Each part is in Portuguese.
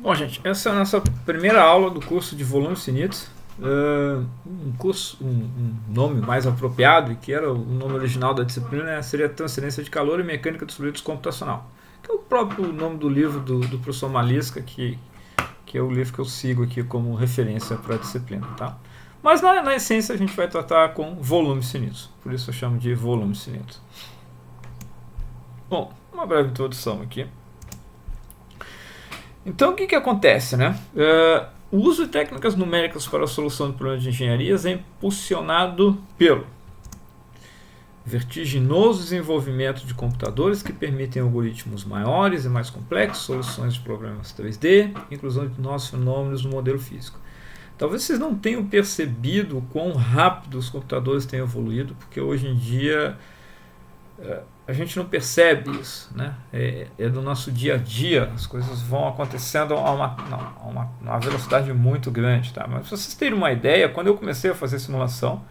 Bom, gente, essa é a nossa primeira aula do curso de volumes finitos. Um nome mais apropriado, e que era o nome original da disciplina, seria Transferência de Calor e Mecânica dos Fluidos Computacional, que é o próprio nome do livro do professor Malisca, que é o livro que eu sigo aqui como referência para a disciplina. Tá? Mas na essência a gente vai tratar com volumes finitos, por isso eu chamo de volumes finitos. Bom, uma breve introdução aqui. Então, o que acontece, né? O uso de técnicas numéricas para a solução de problemas de engenharias é impulsionado pelo vertiginoso desenvolvimento de computadores que permitem algoritmos maiores e mais complexos, soluções de problemas 3D, inclusão de novos fenômenos no modelo físico. Talvez vocês não tenham percebido o quão rápido os computadores têm evoluído, porque hoje em dia a gente não percebe isso, né? É do nosso dia a dia, as coisas vão acontecendo a uma velocidade muito grande. Tá? Mas para vocês terem uma ideia, quando eu comecei a fazer simulação,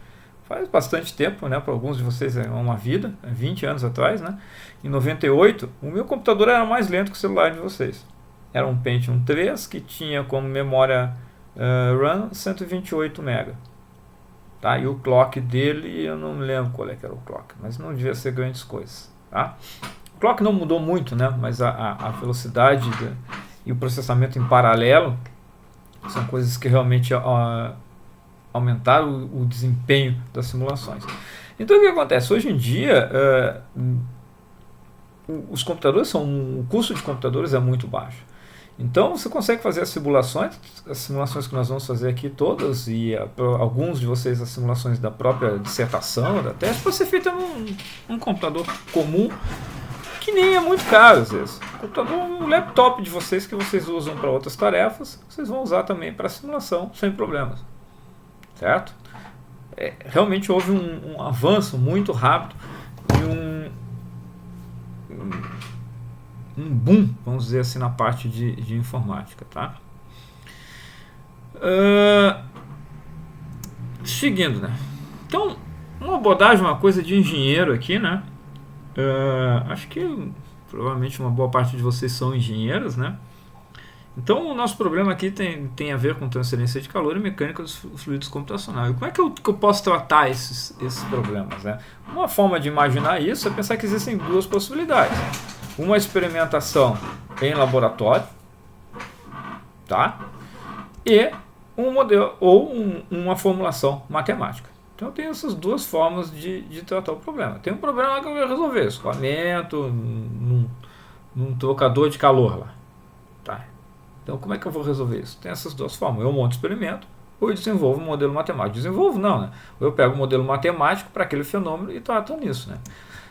faz bastante tempo, né? Para alguns de vocês é uma vida, 20 anos atrás, né? Em 98, o meu computador era mais lento que o celular de vocês. Era um Pentium 3 que tinha como memória RAM 128 MB. Tá? E o clock dele, eu não me lembro qual é que era o clock, mas não devia ser grandes coisas. Tá? O clock não mudou muito, né? Mas a velocidade e o processamento em paralelo são coisas que realmente aumentaram o desempenho das simulações. Então o que acontece? Hoje em dia os computadores o custo de computadores é muito baixo. Então você consegue fazer as simulações que nós vamos fazer aqui todas, e alguns de vocês as simulações da própria dissertação, da tese, pode ser feita num computador comum, que nem é muito caro às vezes. Um laptop de vocês que vocês usam para outras tarefas, vocês vão usar também para simulação sem problemas. Certo? Realmente houve um avanço muito rápido e um boom, vamos dizer assim, na parte de informática, tá? Seguindo, né? Então, uma abordagem, uma coisa de engenheiro aqui, né? Acho que provavelmente uma boa parte de vocês são engenheiros, né? Então, o nosso problema aqui tem a ver com transferência de calor e mecânica dos fluidos computacionais. Como é que eu posso tratar esses problemas, né? Uma forma de imaginar isso é pensar que existem duas possibilidades. Uma experimentação em laboratório, tá? E um modelo ou uma formulação matemática. Então eu tenho essas duas formas de tratar o problema. Tem um problema que eu vou resolver, escoamento num trocador de calor lá, tá? Então como é que eu vou resolver isso? Tem essas duas formas. Eu monto o experimento ou eu desenvolvo um modelo matemático. Desenvolvo não, né? Ou eu pego um modelo matemático para aquele fenômeno e trato nisso, né?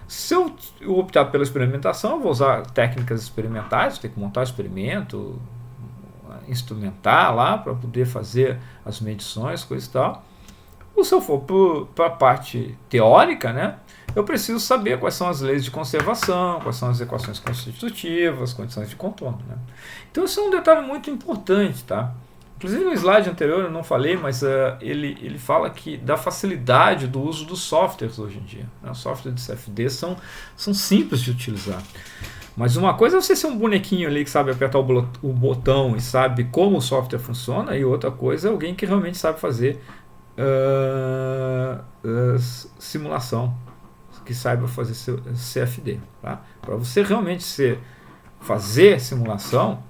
Se eu optar pela experimentação, eu vou usar técnicas experimentais, tenho que montar o experimento, instrumentar lá para poder fazer as medições, coisa e tal. Ou se eu for para a parte teórica, né, eu preciso saber quais são as leis de conservação, quais são as equações constitutivas, condições de contorno. Né? Então isso é um detalhe muito importante, tá? Inclusive no slide anterior eu não falei, mas ele fala que da facilidade do uso dos softwares hoje em dia. Né? Os softwares de CFD são simples de utilizar. Mas uma coisa é você ser um bonequinho ali que sabe apertar o botão e sabe como o software funciona, e outra coisa é alguém que realmente sabe fazer simulação, que saiba fazer CFD. Tá? Para você realmente fazer simulação,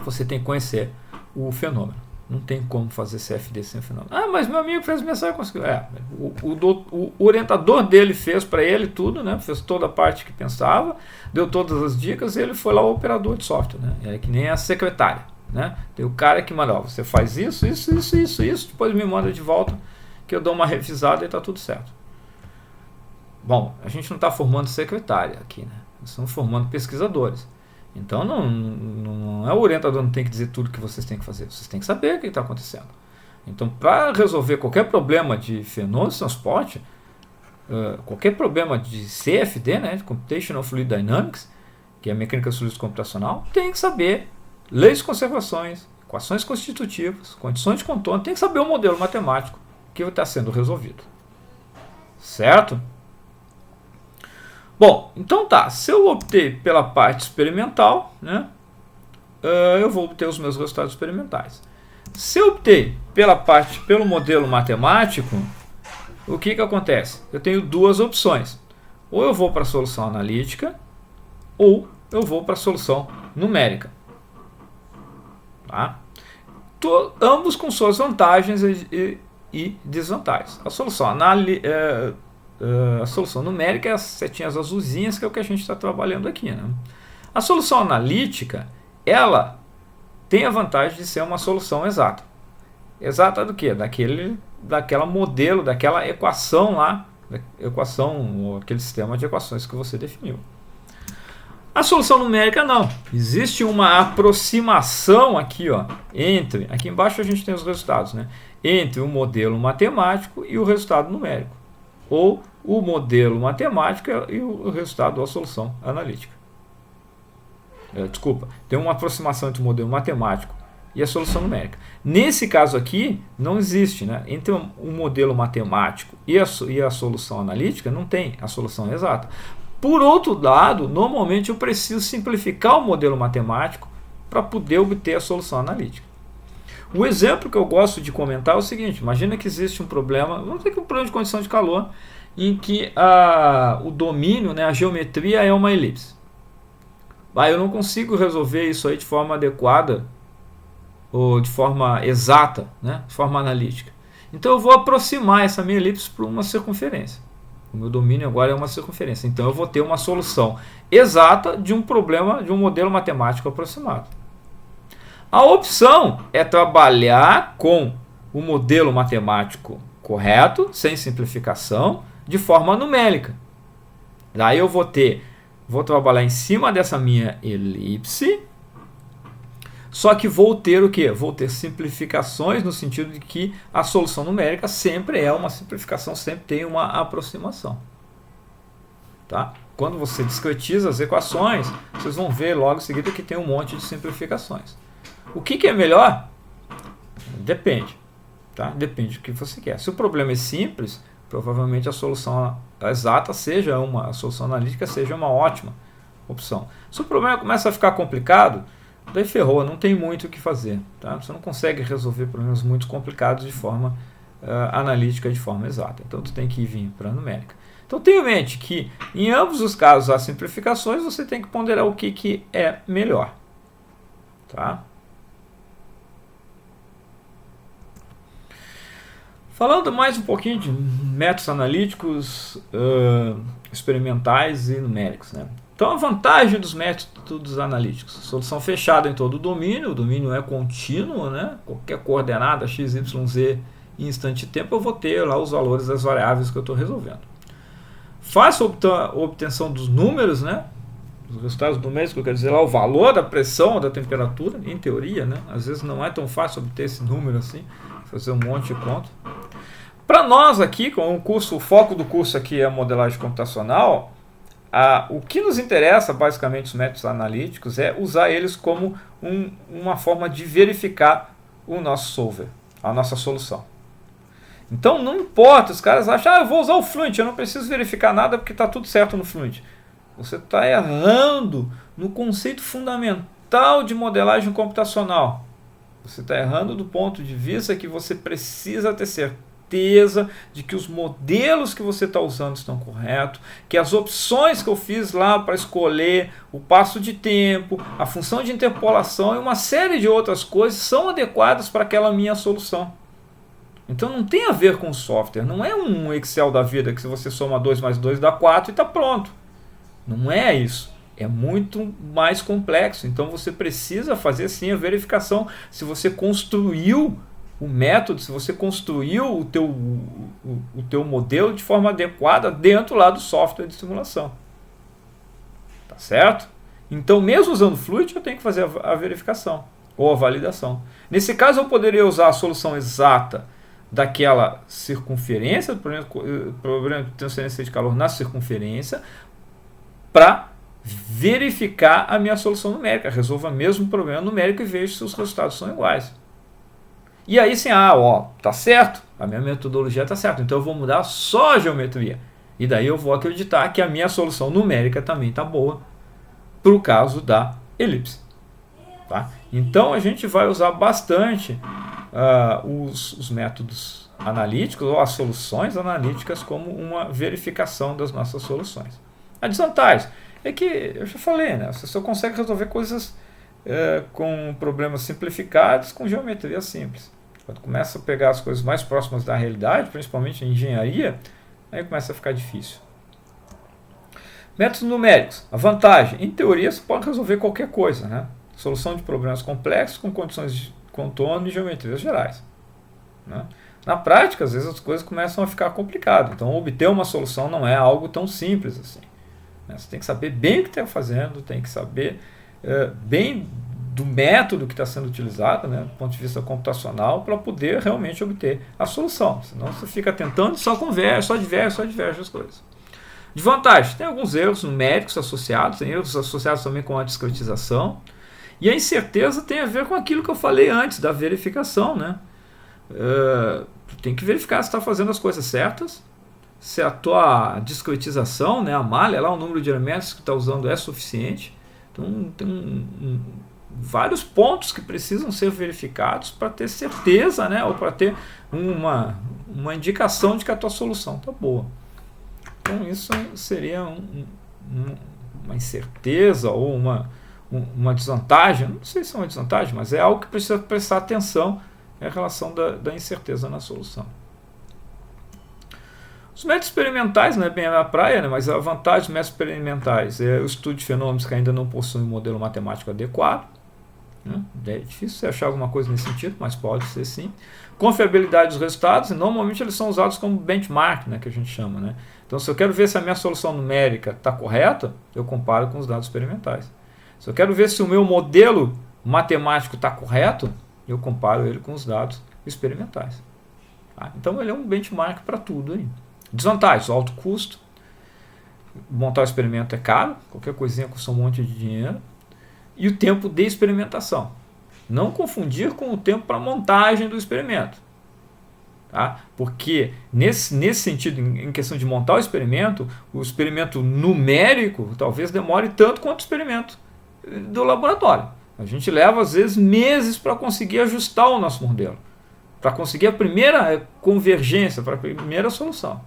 você tem que conhecer o fenômeno. Não tem como fazer CFD sem fenômeno. Ah, mas meu amigo fez mensagem e conseguiu. O orientador dele fez para ele tudo, né? Fez toda a parte que pensava, deu todas as dicas e ele foi lá o operador de software. Né? É que nem a secretária. Né? Tem o cara que manda, você faz isso, depois me manda de volta que eu dou uma revisada e está tudo certo. Bom, a gente não está formando secretária aqui, né? Nós estamos formando pesquisadores. Então não é o orientador, não tem que dizer tudo que vocês têm que fazer. Vocês têm que saber o que está acontecendo. Então, para resolver qualquer problema de fenômeno de transporte, qualquer problema de CFD, né, de Computational Fluid Dynamics, que é a mecânica dos fluidos computacional, tem que saber leis de conservações, equações constitutivas, condições de contorno, tem que saber o modelo matemático que está sendo resolvido. Certo? Bom, então tá, se eu optei pela parte experimental, né, eu vou obter os meus resultados experimentais. Se eu optei pelo modelo matemático, o que acontece? Eu tenho duas opções. Ou eu vou para a solução analítica, ou eu vou para a solução numérica. Tá? Ambos com suas vantagens e desvantagens. A solução numérica é as setinhas azulzinhas, que é o que a gente está trabalhando aqui. Né? A solução analítica, ela tem a vantagem de ser uma solução exata. Exata do quê? Daquela modelo, daquela equação lá, ou aquele sistema de equações que você definiu. A solução numérica não. Existe uma aproximação aqui, ó, aqui embaixo a gente tem os resultados, né? Entre o modelo matemático e o resultado numérico. Ou o modelo matemático e o resultado da solução analítica. Desculpa, tem uma aproximação entre o modelo matemático e a solução numérica. Nesse caso aqui, não existe, né? Entre o modelo matemático e a solução analítica, não tem a solução exata. Por outro lado, normalmente eu preciso simplificar o modelo matemático para poder obter a solução analítica. O exemplo que eu gosto de comentar é o seguinte: imagina que existe um problema, vamos dizer que um problema de condição de calor, em que o domínio, né, a geometria é uma elipse. Eu não consigo resolver isso aí de forma adequada ou de forma exata, né, de forma analítica. Então eu vou aproximar essa minha elipse para uma circunferência. O meu domínio agora é uma circunferência. Então eu vou ter uma solução exata de um problema, de um modelo matemático aproximado. A opção é trabalhar com o modelo matemático correto, sem simplificação, de forma numérica. Daí eu vou trabalhar em cima dessa minha elipse, só que vou ter o quê? Vou ter simplificações no sentido de que a solução numérica sempre é uma simplificação, sempre tem uma aproximação. Tá? Quando você discretiza as equações, vocês vão ver logo em seguida que tem um monte de simplificações. O que é melhor? Depende. Tá? Depende do que você quer. Se o problema é simples, provavelmente a solução exata a solução analítica seja uma ótima opção. Se o problema começa a ficar complicado, daí ferrou, não tem muito o que fazer. Tá? Você não consegue resolver problemas muito complicados de forma analítica, de forma exata. Então, você tem que vir para a numérica. Então, tenha em mente que, em ambos os casos, há simplificações, você tem que ponderar o que é melhor. Tá? Falando mais um pouquinho de métodos analíticos, experimentais e numéricos. Né? Então, a vantagem dos métodos analíticos: solução fechada em todo o domínio é contínuo, né? Qualquer coordenada x, y, z em instante de tempo eu vou ter lá os valores das variáveis que eu estou resolvendo. Fácil obtenção dos números, né? Os resultados numéricos, que eu quero dizer lá, o valor da pressão ou da temperatura, em teoria, né? Às vezes não é tão fácil obter esse número assim, fazer um monte de conta. Para nós aqui, com o foco do curso aqui é a modelagem computacional, o que nos interessa, basicamente, os métodos analíticos, é usar eles como uma forma de verificar o nosso solver, a nossa solução. Então, não importa, os caras acham, eu vou usar o Fluent, eu não preciso verificar nada porque está tudo certo no Fluent. Você está errando no conceito fundamental de modelagem computacional. Você está errando do ponto de vista que você precisa ter certeza de que os modelos que você está usando estão corretos, que as opções que eu fiz lá para escolher o passo de tempo, a função de interpolação e uma série de outras coisas são adequadas para aquela minha solução. Então não tem a ver com o software, não é um Excel da vida que se você soma 2 mais 2 dá 4 e está pronto. Não é isso. É muito mais complexo. Então você precisa fazer sim a verificação se você construiu o método, se você construiu o teu modelo de forma adequada dentro lá do software de simulação. Tá certo? Então, mesmo usando Fluid, eu tenho que fazer a verificação ou a validação. Nesse caso, eu poderia usar a solução exata daquela circunferência, do problema de transferência de calor na circunferência, para verificar a minha solução numérica. Resolva mesmo o problema numérico e veja se os resultados são iguais. E aí sim, tá certo, a minha metodologia está certa, então eu vou mudar só a geometria. E daí eu vou acreditar que a minha solução numérica também está boa para o caso da elipse. Tá? Então a gente vai usar bastante os métodos analíticos ou as soluções analíticas como uma verificação das nossas soluções. A desvantagem é que, eu já falei, né, você só consegue resolver coisas com problemas simplificados com geometria simples. Quando começa a pegar as coisas mais próximas da realidade, principalmente em engenharia, aí começa a ficar difícil. Métodos numéricos. A vantagem, em teoria, você pode resolver qualquer coisa, né? Solução de problemas complexos com condições de contorno e geometrias gerais. Né? Na prática, às vezes as coisas começam a ficar complicadas. Então, obter uma solução não é algo tão simples assim. Né? Você tem que saber bem o que está fazendo, tem que saber bem do método que está sendo utilizado, né, do ponto de vista computacional, para poder realmente obter a solução. Senão você fica tentando só diverge as coisas. De vantagem, tem alguns erros numéricos associados, tem erros associados também com a discretização. E a incerteza tem a ver com aquilo que eu falei antes, da verificação. Né? Tem que verificar se está fazendo as coisas certas, se a tua discretização, né, a malha, lá, o número de elementos que está usando é suficiente. Então, tem vários pontos que precisam ser verificados para ter certeza, né, ou para ter uma indicação de que a tua solução está boa. Então, isso seria uma incerteza ou uma desvantagem. Não sei se é uma desvantagem, mas é algo que precisa prestar atenção em relação da incerteza na solução. Os métodos experimentais não é bem a minha praia, né, mas a vantagem dos métodos experimentais é o estudo de fenômenos que ainda não possuem um modelo matemático adequado. Né? É difícil você achar alguma coisa nesse sentido, mas pode ser sim. Confiabilidade dos resultados, e normalmente eles são usados como benchmark, né, que a gente chama. Né? Então, se eu quero ver se a minha solução numérica está correta, eu comparo com os dados experimentais. Se eu quero ver se o meu modelo matemático está correto, eu comparo ele com os dados experimentais. Tá? Então, ele é um benchmark para tudo aí. Desvantagens, o alto custo, montar o experimento é caro, qualquer coisinha custa um monte de dinheiro, e o tempo de experimentação. Não confundir com o tempo para montagem do experimento. Tá? Porque nesse sentido, em questão de montar o experimento numérico talvez demore tanto quanto o experimento do laboratório. A gente leva às vezes meses para conseguir ajustar o nosso modelo, para conseguir a primeira convergência, para a primeira solução.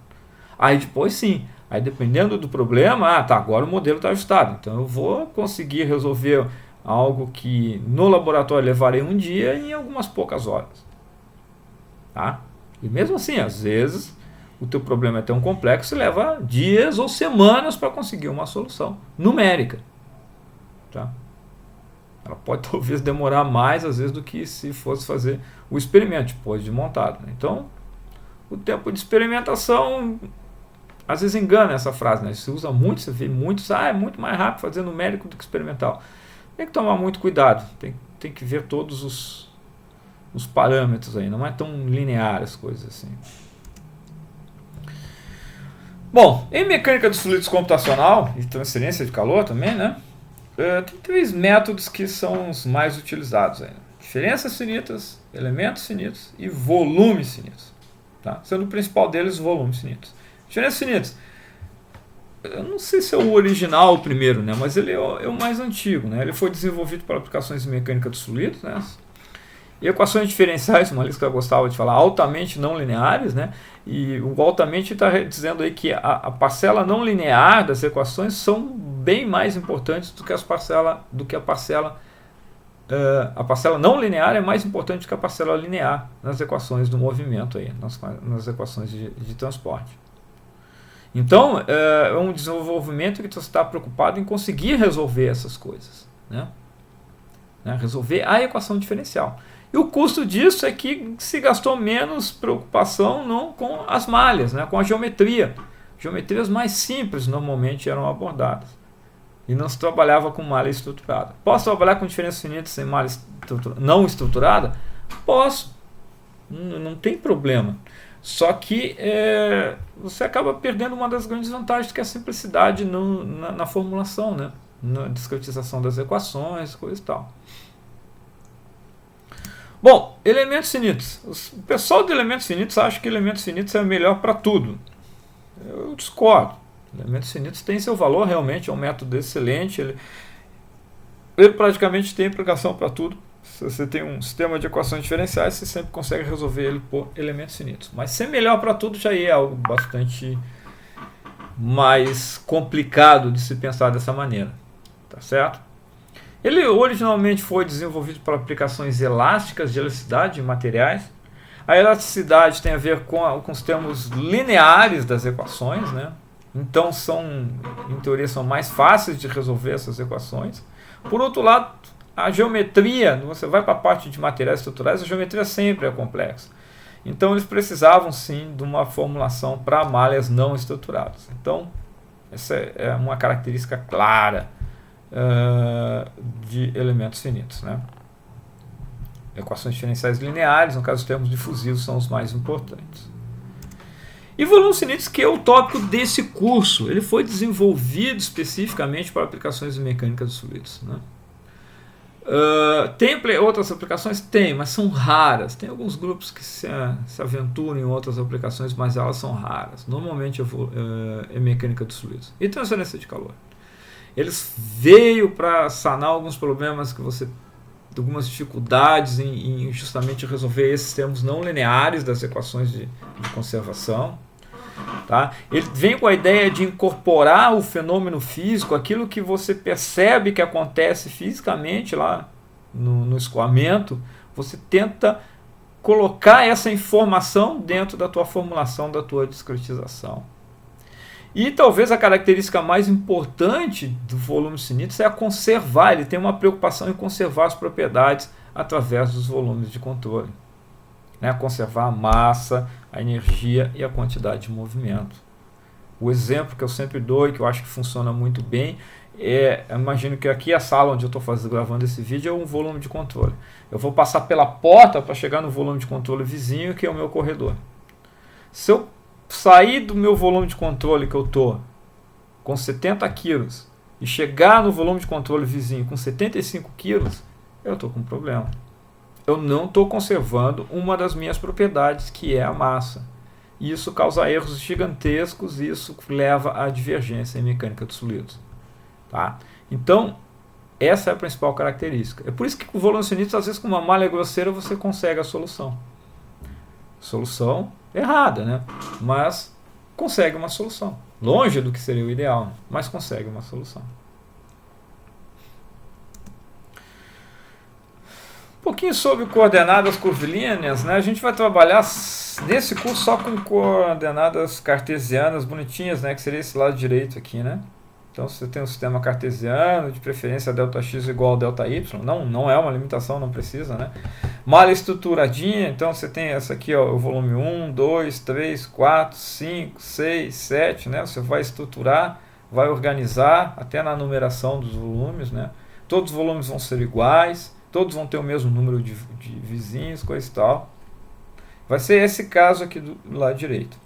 Aí depois sim, aí dependendo do problema, agora o modelo está ajustado, então eu vou conseguir resolver algo que no laboratório levaria um dia em algumas poucas horas. Tá? E mesmo assim, às vezes, o teu problema é tão complexo que leva dias ou semanas para conseguir uma solução numérica. Tá? Ela pode talvez demorar mais, às vezes, do que se fosse fazer o experimento depois de montado. Né? Então, o tempo de experimentação às vezes engana essa frase. Né? Se usa muito, você vê muitos, é muito mais rápido fazer numérico do que experimental. Tem que tomar muito cuidado, tem que ver todos os parâmetros aí, não é tão linear as coisas assim. Bom, em mecânica dos fluidos computacional e transferência de calor também, né? Tem 3 métodos que são os mais utilizados aí. Diferenças finitas, elementos finitos e volumes finitos. Tá? Sendo o principal deles volumes finitos. Diferenças finitas. Eu não sei se é o original o primeiro, né? Mas ele é o mais antigo. Né? Ele foi desenvolvido para aplicações de mecânica dos fluidos. Né? E equações diferenciais, uma lista que eu gostava de falar, altamente não lineares. Né? E o altamente está dizendo aí que a parcela não linear das equações são bem mais importantes do que a parcela. A parcela não linear é mais importante que a parcela linear nas equações do movimento, aí, nas equações de transporte. Então, é um desenvolvimento que você está preocupado em conseguir resolver essas coisas. Né? Resolver a equação diferencial. E o custo disso é que se gastou menos preocupação não com as malhas, né? Com a geometria. Geometrias mais simples normalmente eram abordadas. E não se trabalhava com malha estruturada. Posso trabalhar com diferenças finitas sem malha não estruturada? Posso. Não tem problema. Só que você acaba perdendo uma das grandes vantagens, que é a simplicidade na formulação, né? Na discretização das equações, coisa e tal. Bom, elementos finitos. O pessoal de elementos finitos acha que elementos finitos é o melhor para tudo. Eu discordo. Elementos finitos têm seu valor, realmente, é um método excelente. ele praticamente tem aplicação para tudo. Se você tem um sistema de equações diferenciais, você sempre consegue resolver ele por elementos finitos. Mas ser melhor para tudo já é algo bastante mais complicado de se pensar dessa maneira. Tá certo? Ele originalmente foi desenvolvido para aplicações elásticas de elasticidade de materiais. A elasticidade tem a ver com os termos lineares das equações, né? Então, em teoria, são mais fáceis de resolver essas equações. Por outro lado, a geometria, você vai para a parte de materiais estruturais, a geometria sempre é complexa. Então, eles precisavam, sim, de uma formulação para malhas não estruturadas. Então, essa é uma característica clara de elementos finitos, né? Equações diferenciais lineares, no caso, os termos difusivos são os mais importantes. E volumes finitos, que é o tópico desse curso, ele foi desenvolvido especificamente para aplicações de mecânica dos fluidos, né? Tem outras aplicações? Tem, mas são raras. Tem alguns grupos que se aventuram em outras aplicações, mas elas são raras. Normalmente é mecânica dos fluidos. E transferência de calor. Eles veio para sanar alguns problemas algumas dificuldades em justamente resolver esses termos não lineares das equações de conservação. Tá? Ele vem com a ideia de incorporar o fenômeno físico, aquilo que você percebe que acontece fisicamente lá no escoamento, você tenta colocar essa informação dentro da tua formulação, da tua discretização. E talvez a característica mais importante do volumes finitos é a conservar. Ele tem uma preocupação em conservar as propriedades através dos volumes de controle, né? Conservar a massa, a energia e a quantidade de movimento. O exemplo que eu sempre dou e que eu acho que funciona muito bem eu imagino que aqui a sala onde eu estou gravando esse vídeo é um volume de controle. Eu vou passar pela porta para chegar no volume de controle vizinho, que é o meu corredor. Se eu sair do meu volume de controle que eu estou com 70 quilos e chegar no volume de controle vizinho com 75 quilos, eu estou com um problema. Eu não estou conservando uma das minhas propriedades, que é a massa. Isso causa erros gigantescos e isso leva à divergência em mecânica dos fluidos. Tá? Então, essa é a principal característica. É por isso que com volumes finitos, às vezes com uma malha grosseira, você consegue a solução. Solução errada, né? Mas consegue uma solução. Longe do que seria o ideal, né? Mas consegue uma solução. Um pouquinho sobre coordenadas curvilíneas, né? A gente vai trabalhar nesse curso só com coordenadas cartesianas bonitinhas, né? Que seria esse lado direito aqui, né? Então, se você tem um sistema cartesiano, de preferência ΔX igual a ΔY, não é uma limitação, não precisa, né? Malha estruturadinha, então você tem essa aqui, ó, o volume 1, 2, 3, 4, 5, 6, 7, né? Você vai estruturar, vai organizar, até na numeração dos volumes, né? Todos os volumes vão ser iguais, todos vão ter o mesmo número de vizinhos, coisa e tal. Vai ser esse caso aqui do lado direito.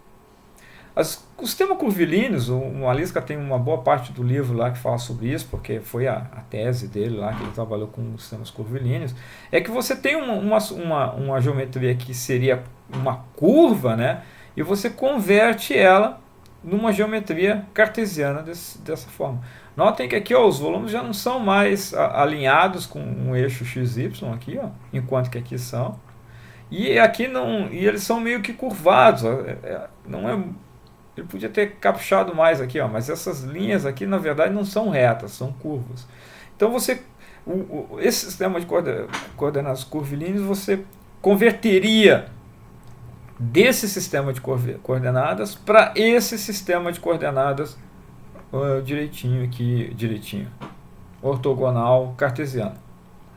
Os sistemas curvilíneos, o Malisca tem uma boa parte do livro lá que fala sobre isso, porque foi a tese dele lá, que ele trabalhou com os sistemas curvilíneos, é que você tem uma geometria que seria uma curva, né, e você converte ela numa geometria cartesiana dessa forma. Notem que aqui, ó, os volumes já não são mais alinhados com um eixo XY aqui, ó, enquanto que aqui são. E aqui não, e eles são meio que curvados, ó, não é. Ele podia ter caprichado mais aqui, ó, mas essas linhas aqui, na verdade, não são retas, são curvas. Então, esse sistema de coordenadas curvilíneas, você converteria desse sistema de coordenadas para esse sistema de coordenadas direitinho, ortogonal cartesiano.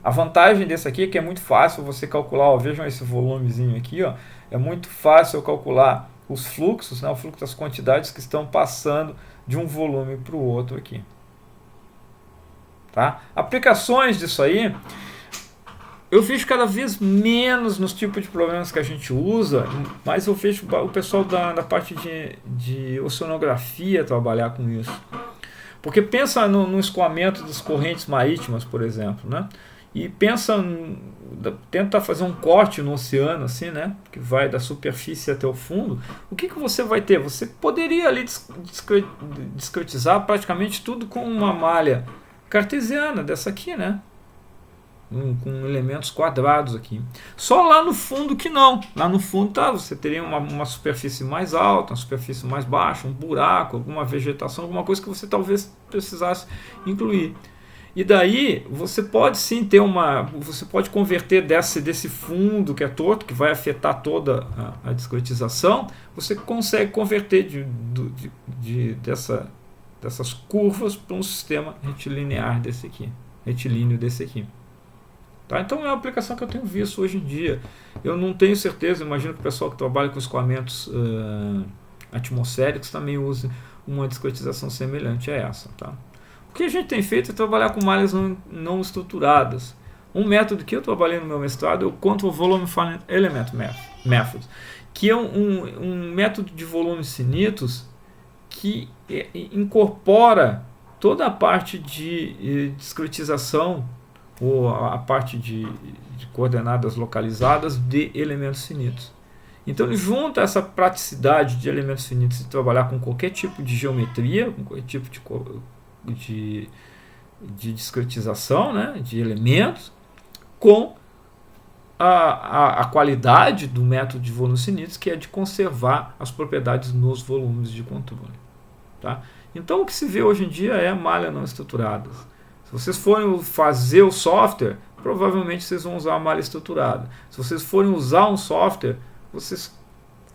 A vantagem desse aqui é que é muito fácil você calcular, ó, vejam esse volumezinho aqui, ó, é muito fácil eu calcular os fluxos, né, o fluxo das quantidades que estão passando de um volume para o outro aqui. Tá? Aplicações disso aí, eu vejo cada vez menos nos tipos de problemas que a gente usa, mas eu vejo o pessoal da parte de oceanografia trabalhar com isso. Porque pensa no escoamento das correntes marítimas, por exemplo, né? E tenta fazer um corte no oceano, assim, né? Que vai da superfície até o fundo. O que você vai ter? Você poderia ali discretizar praticamente tudo com uma malha cartesiana, dessa aqui, né? Com elementos quadrados aqui. Só lá no fundo que não. Lá no fundo você teria uma superfície mais alta, uma superfície mais baixa, um buraco, alguma vegetação, alguma coisa que você talvez precisasse incluir. E daí você pode sim ter você pode converter desse fundo que é torto, que vai afetar toda a discretização, você consegue converter dessas curvas para um sistema retilíneo desse aqui. Tá? Então é uma aplicação que eu tenho visto hoje em dia. Eu não tenho certeza, imagino que o pessoal que trabalha com escoamentos atmosféricos também use uma discretização semelhante a essa. Tá? O que a gente tem feito é trabalhar com malhas não estruturadas. Um método que eu trabalhei no meu mestrado é o Control Volume Finite Element Method, que é um método de volumes finitos que incorpora toda a parte de discretização ou a parte de coordenadas localizadas de elementos finitos. Então ele junta essa praticidade de elementos finitos de trabalhar com qualquer tipo de geometria, com qualquer tipo de discretização, né, de elementos, com a qualidade do método de volumes finitos, que é de conservar as propriedades nos volumes de controle. Tá? Então o que se vê hoje em dia é malhas não estruturadas. Se vocês forem fazer o software, provavelmente vocês vão usar a malha estruturada. Se vocês forem usar um software, vocês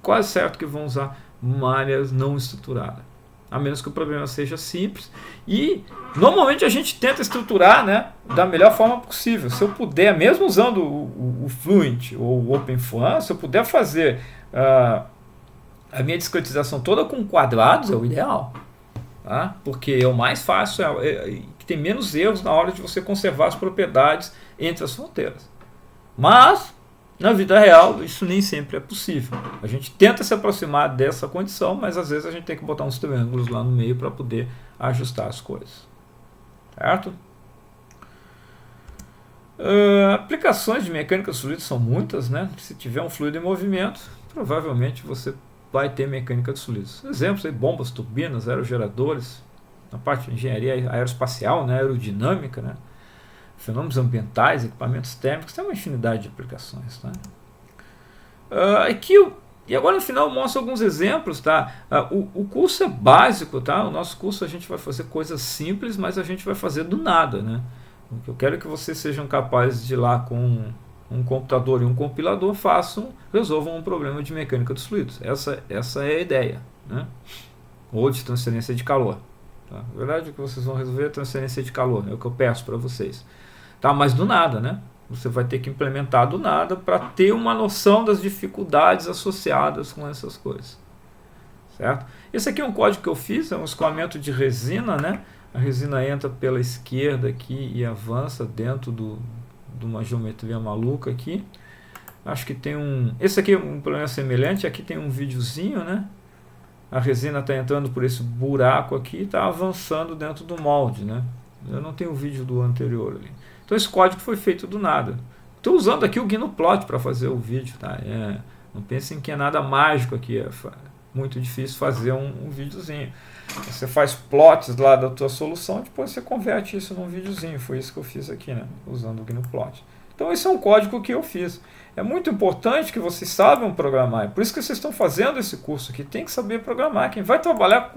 quase certo que vão usar malhas não estruturadas. A menos que o problema seja simples. E normalmente a gente tenta estruturar, né, da melhor forma possível. Se eu puder, mesmo usando o Fluent ou o OpenFun, se eu puder fazer a minha discretização toda com quadrados, é o ideal. Tá? Porque é o mais fácil, que tem menos erros na hora de você conservar as propriedades entre as fronteiras. Mas, na vida real, isso nem sempre é possível. A gente tenta se aproximar dessa condição, mas às vezes a gente tem que botar uns triângulos lá no meio para poder ajustar as coisas. Certo? Aplicações de mecânica dos fluidos são muitas, né? Se tiver um fluido em movimento, provavelmente você vai ter mecânica dos fluidos. Exemplos aí, bombas, turbinas, aerogeradores, na parte de engenharia aeroespacial, né, aerodinâmica, né, fenômenos ambientais, equipamentos térmicos, tem uma infinidade de aplicações. Tá? E agora no final eu mostro alguns exemplos. Tá? O curso é básico, tá? O nosso curso a gente vai fazer coisas simples, mas a gente vai fazer do nada. Né? Eu quero que vocês sejam capazes de ir lá com um computador e um compilador resolvam um problema de mecânica dos fluidos. Essa é a ideia, né? Ou de transferência de calor. Tá? Na verdade, o que vocês vão resolver é transferência de calor, é o que eu peço para vocês. Tá? Mas do nada, né? Você vai ter que implementar do nada para ter uma noção das dificuldades associadas com essas coisas. Certo? Esse aqui é um código que eu fiz, é um escoamento de resina, né? A resina entra pela esquerda aqui e avança dentro de uma geometria maluca aqui. Acho que tem esse aqui é um problema semelhante. Aqui tem um videozinho, né? A resina está entrando por esse buraco aqui e está avançando dentro do molde, né? Eu não tenho o vídeo do anterior ali. Então esse código foi feito do nada. Estou usando aqui o GnuPlot para fazer o vídeo, tá? Não pensem que é nada mágico aqui. É muito difícil fazer um videozinho. Você faz plots lá da tua solução, depois você converte isso num videozinho. Foi isso que eu fiz aqui, né? Usando o GnuPlot. Então esse é um código que eu fiz. É muito importante que vocês saibam programar. É por isso que vocês estão fazendo esse curso aqui. Tem que saber programar. Quem vai trabalhar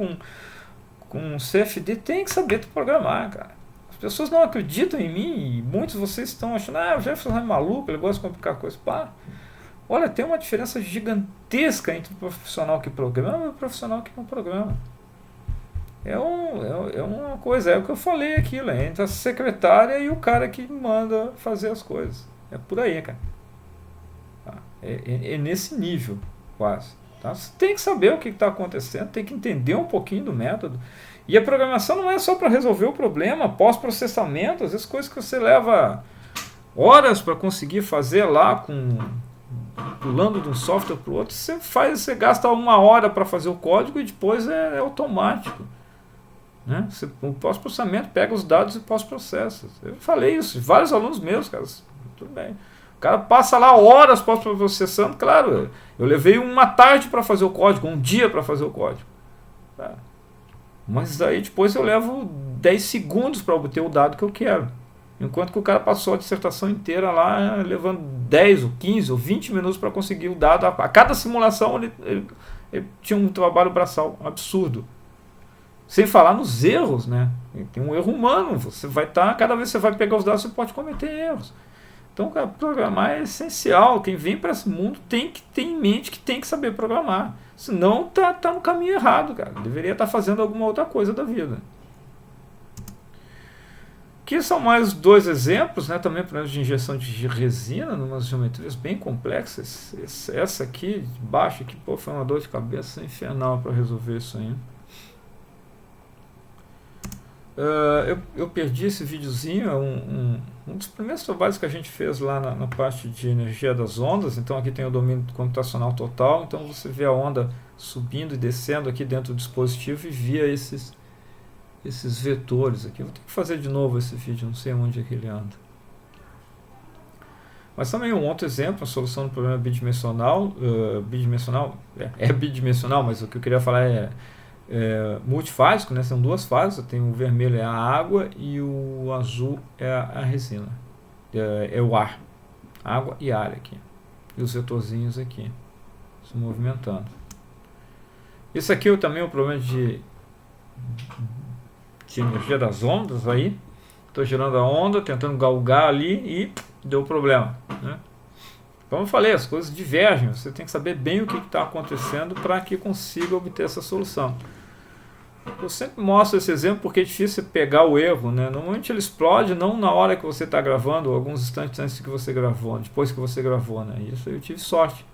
com CFD tem que saber programar, cara. As pessoas não acreditam em mim e muitos de vocês estão achando, o Jefferson é maluco, ele gosta de complicar coisas. Pá. Olha, tem uma diferença gigantesca entre o profissional que programa e o profissional que não programa. É uma coisa, é o que eu falei aqui, entre a secretária e o cara que manda fazer as coisas. É por aí, cara. É nesse nível, quase. Tá? Você tem que saber o que está acontecendo, tem que entender um pouquinho do método. E a programação não é só para resolver o problema, pós-processamento, às vezes coisas que você leva horas para conseguir fazer lá, pulando de um software para o outro, você gasta 1 hora para fazer o código e depois é automático. Né? O pós-processamento pega os dados e pós-processa. Eu falei isso, vários alunos meus, cara, tudo bem. O cara passa lá horas pós-processando, claro, eu levei 1 tarde para fazer o código, 1 dia para fazer o código. Tá? Mas daí depois eu levo 10 segundos para obter o dado que eu quero. Enquanto que o cara passou a dissertação inteira lá, levando 10 ou 15 ou 20 minutos para conseguir o dado. A cada simulação ele tinha um trabalho braçal absurdo. Sem falar nos erros, né? Tem um erro humano. Você vai estar, cada vez que você vai pegar os dados, você pode cometer erros. Então, cara, programar é essencial. Quem vem para esse mundo tem que ter em mente que tem que saber programar. Senão tá no caminho errado, cara. Deveria estar fazendo alguma outra coisa da vida. Aqui são mais 2 exemplos, né? Também problemas de injeção de resina, em umas geometrias bem complexas. Essa aqui, de baixo, aqui, pô, foi uma dor de cabeça infernal para resolver isso aí. Eu perdi esse videozinho, um dos primeiros trabalhos que a gente fez lá na parte de energia das ondas. Então aqui tem o domínio computacional total, então você vê a onda subindo e descendo aqui dentro do dispositivo e via esses vetores aqui. Eu vou ter que fazer de novo esse vídeo, não sei onde é que ele anda. Mas também um outro exemplo, a solução do problema bidimensional. Bidimensional, mas o que eu queria falar é multifásico, né? São 2 fases, tem o vermelho é a água e o azul é a resina, é o ar, água e ar aqui, e os vetorzinhos aqui se movimentando. Isso aqui também é um problema de energia das ondas. Aí estou girando a onda, tentando galgar ali e deu problema, né? Como eu falei, as coisas divergem, você tem que saber bem o que está acontecendo para que consiga obter essa solução. Eu sempre mostro esse exemplo porque é difícil pegar o erro, né? Normalmente ele explode não na hora que você está gravando, ou alguns instantes antes que você gravou, depois que você gravou, né? Isso eu tive sorte,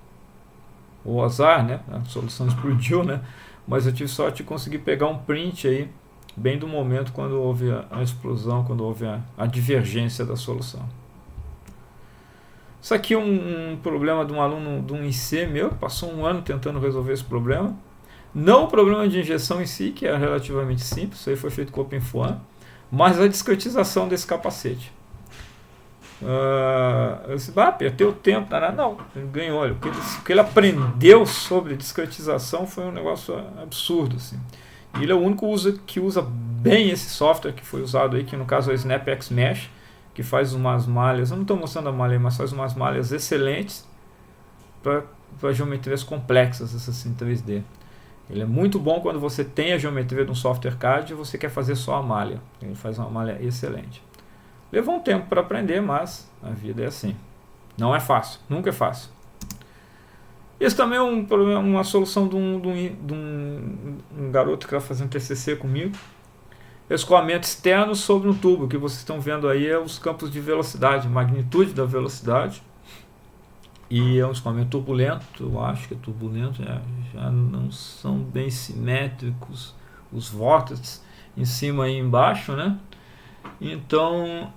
ou azar, né? A solução explodiu, né? Mas eu tive sorte de conseguir pegar um print aí, bem do momento quando houve a explosão, quando houve a divergência da solução. Isso aqui é um problema de um aluno de um IC meu, passou um ano tentando resolver esse problema. Não o problema de injeção em si, que é relativamente simples, isso aí foi feito com o OpenFOAM, mas a discretização desse capacete. Eu disse, apertei o tempo, não, ele ganhou. Olha, o que ele aprendeu sobre discretização foi um negócio absurdo, assim. E ele é o único que usa bem esse software que foi usado aí, que no caso é o SnapX Mesh, que faz umas malhas, eu não estou mostrando a malha aí, mas faz umas malhas excelentes para geometrias complexas, assim, 3D. Ele é muito bom quando você tem a geometria de um software CAD e você quer fazer só a malha. Ele faz uma malha excelente. Levou um tempo para aprender, mas a vida é assim. Não é fácil, nunca é fácil. Esse também é uma solução de um garoto que está fazendo TCC comigo. Escoamento externo sobre um tubo. O que vocês estão vendo aí é os campos de velocidade, magnitude da velocidade. E é um escoamento turbulento, eu acho que é turbulento, já não são bem simétricos os vórtices em cima e embaixo, né? Então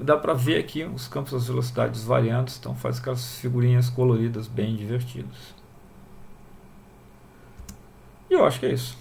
dá para ver aqui os campos das velocidades variando, então faz aquelas figurinhas coloridas bem divertidas. E eu acho que é isso.